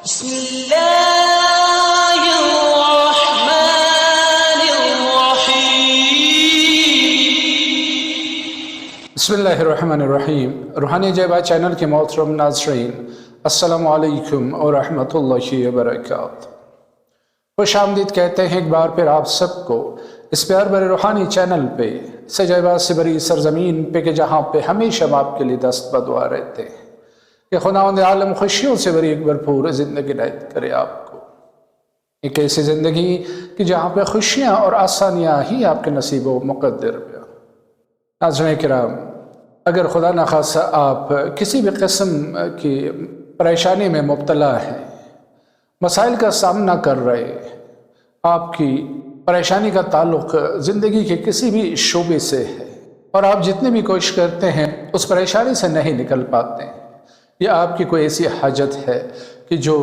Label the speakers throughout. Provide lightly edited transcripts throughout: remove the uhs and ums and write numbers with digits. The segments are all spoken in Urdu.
Speaker 1: بسم الله الرحمن الرحيم
Speaker 2: بسم اللہ الرحمن الرحیم۔ روحانی جیبہ چینل کے محترم ناظرین، السلام علیکم ورحمۃ اللہ وبرکاتہ۔ خوش آمدید کہتے ہیں ایک بار پھر آپ سب کو اس پیار بھرے روحانی چینل پہ، سجائبات سے بری سرزمین پہ کہ جہاں پہ ہمیشہ ہم آپ کے لیے دست بدعا رہتے ہیں کہ خداوند عالم خوشیوں سے بری ایک بھرپور زندگی عنایت کرے آپ کو، ایک ایسی زندگی کہ جہاں پہ خوشیاں اور آسانیاں ہی آپ کے نصیب و مقدر پہ۔ ناظرین کرام، اگر خدا نخواستہ آپ کسی بھی قسم کی پریشانی میں مبتلا ہیں، مسائل کا سامنا کر رہے، آپ کی پریشانی کا تعلق زندگی کے کسی بھی شعبے سے ہے اور آپ جتنی بھی کوشش کرتے ہیں اس پریشانی سے نہیں نکل پاتے ہیں، یا آپ کی کوئی ایسی حاجت ہے کہ جو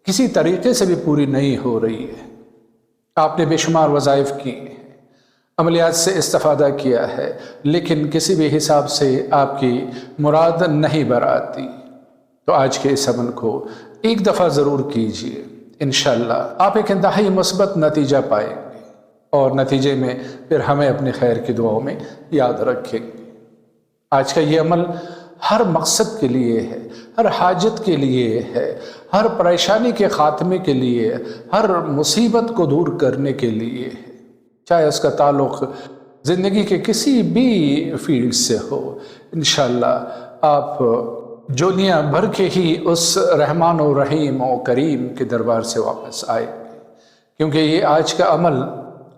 Speaker 2: کسی طریقے سے بھی پوری نہیں ہو رہی ہے، آپ نے بے شمار وظائف کیے ہیں، عملیات سے استفادہ کیا ہے، لیکن کسی بھی حساب سے آپ کی مراد نہیں براتی، تو آج کے اس عمل کو ایک دفعہ ضرور کیجیے۔ انشاءاللہ آپ ایک انتہائی مثبت نتیجہ پائیں گے اور نتیجے میں پھر ہمیں اپنے خیر کی دعاؤں میں یاد رکھیں گے۔ آج کا یہ عمل ہر مقصد کے لیے ہے، ہر حاجت کے لیے ہے، ہر پریشانی کے خاتمے کے لیے، ہر مصیبت کو دور کرنے کے لیے ہے، چاہے اس کا تعلق زندگی کے کسی بھی فیلڈ سے ہو۔ انشاءاللہ آپ دنیا بھر کے ہی اس رحمان و رحیم و کریم کے دربار سے واپس آئے گے، کیونکہ یہ آج کا عمل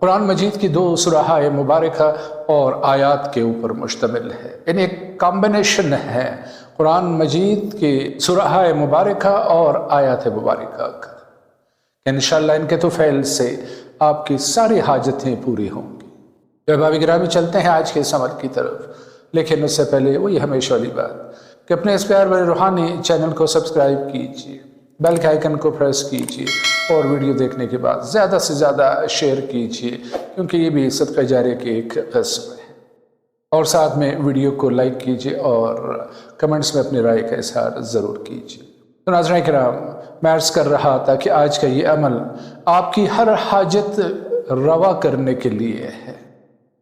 Speaker 2: قرآن مجید کی 2 سورہ مبارکہ اور آیات کے اوپر مشتمل ہے، یعنی ایک کمبینیشن ہے قرآن مجید کی سورہ مبارکہ اور آیات مبارکہ کا، کہ انشاءاللہ ان کے توفیل سے آپ کی ساری حاجتیں پوری ہوں گی۔ احباب گرامی، چلتے ہیں آج کے اس عمل کی طرف، لیکن اس سے پہلے وہی ہمیشہ والی بات کہ اپنے اس پیار بھرے روحانی چینل کو سبسکرائب کیجیے، بیل کے آئیکن کو پریس کیجیے اور ویڈیو دیکھنے کے بعد زیادہ سے زیادہ شیئر کیجیے، کیونکہ یہ بھی صدقہ جاریہ کی ایک قسم ہے، اور ساتھ میں ویڈیو کو لائک کیجیے اور کمنٹس میں اپنی رائے کا اظہار ضرور کیجیے۔ تو ناظرین کرام، میں عرض کر رہا تھا کہ آج کا یہ عمل آپ کی ہر حاجت روا کرنے کے لیے ہے،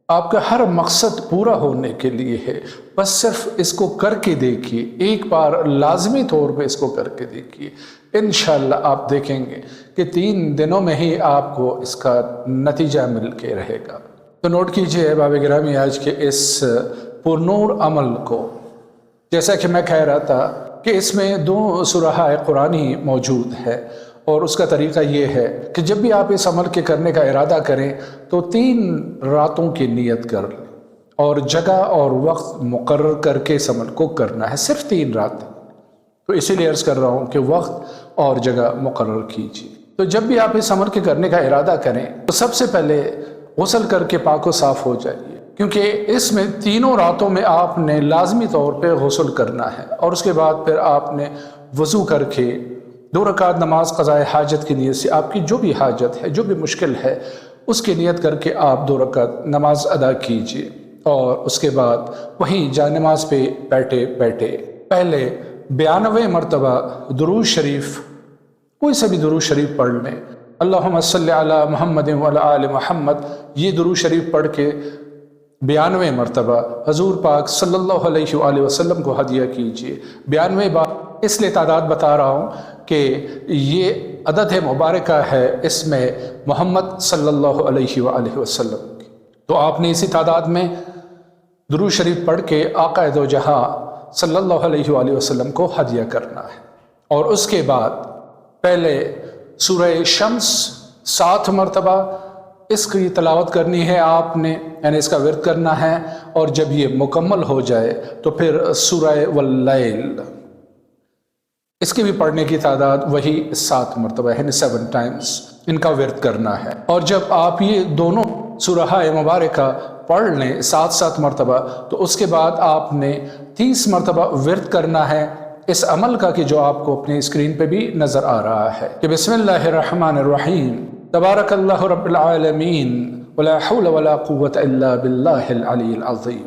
Speaker 2: آپ کا ہر مقصد پورا ہونے کے لیے ہے، بس صرف اس کو کر کے دیکھیے، ایک بار لازمی طور پہ اس کو کر کے دیکھیے، انشاءاللہ آپ دیکھیں گے کہ 3 دنوں میں ہی آپ کو اس کا نتیجہ مل کے رہے گا۔ تو نوٹ کیجئے احباب گرامی آج کے اس پرنور عمل کو، جیسا کہ میں کہہ رہا تھا کہ اس میں 2 سورہ قرآنی موجود ہے، اور اس کا طریقہ یہ ہے کہ جب بھی آپ اس عمل کے کرنے کا ارادہ کریں تو 3 راتوں کی نیت کر لیں اور جگہ اور وقت مقرر کر کے اس عمل کو کرنا ہے، صرف 3 راتیں۔ تو اسی لیے عرض کر رہا ہوں کہ وقت اور جگہ مقرر کیجیے۔ تو جب بھی آپ اس عمل کے کرنے کا ارادہ کریں تو سب سے پہلے غسل کر کے پاک و صاف ہو جائیے، کیونکہ اس میں 3 راتوں میں آپ نے لازمی طور پہ غسل کرنا ہے، اور اس کے بعد پھر آپ نے وضو کر کے 2 رکعت نماز قضاء حاجت کی نیت سے، آپ کی جو بھی حاجت ہے، جو بھی مشکل ہے، اس کی نیت کر کے آپ 2 رکعت نماز ادا کیجیے، اور اس کے بعد وہیں جائے نماز پہ بیٹھے بیٹھے پہلے 92 مرتبہ درود شریف، کوئی سا بھی درود شریف پڑھ لیں، اللہم صلی علی محمد وعلی آل محمد، یہ درود شریف پڑھ کے 92 مرتبہ حضور پاک صلی اللہ علیہ وآلہ وسلم کو ہدیہ کیجیے۔ 92 بار اس لیے تعداد بتا رہا ہوں کہ یہ عدد مبارکہ ہے اس میں محمد صلی اللہ علیہ وآلہ وسلم کی، تو آپ نے اسی تعداد میں درود شریف پڑھ کے آقا دو جہاں صلی اللہ علیہ وآلہ وسلم کو ہدیہ کرنا ہے، اور اس کے بعد پہلے سورہ شمس 7 مرتبہ اس کی تلاوت کرنی ہے آپ نے، یعنی اس کا ورد کرنا ہے، اور جب یہ مکمل ہو جائے تو پھر سورہ واللیل، اس کی بھی پڑھنے کی تعداد وہی 7 مرتبہ، یعنی 7 ٹائمز ان کا ورد کرنا ہے، اور جب آپ یہ دونوں سورہ مبارکہ پڑھ لیں 7 مرتبہ، تو اس کے بعد آپ نے 30 مرتبہ ورد کرنا ہے اس عمل کا، کہ جو آپ کو اپنے اسکرین پہ بھی نظر آ رہا ہے، کہ بسم اللہ الرحمن الرحیم، تبارک اللہ رب العالمین، ولا حول ولا قوة الا باللہ العلی العظیم،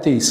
Speaker 2: 30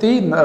Speaker 2: 3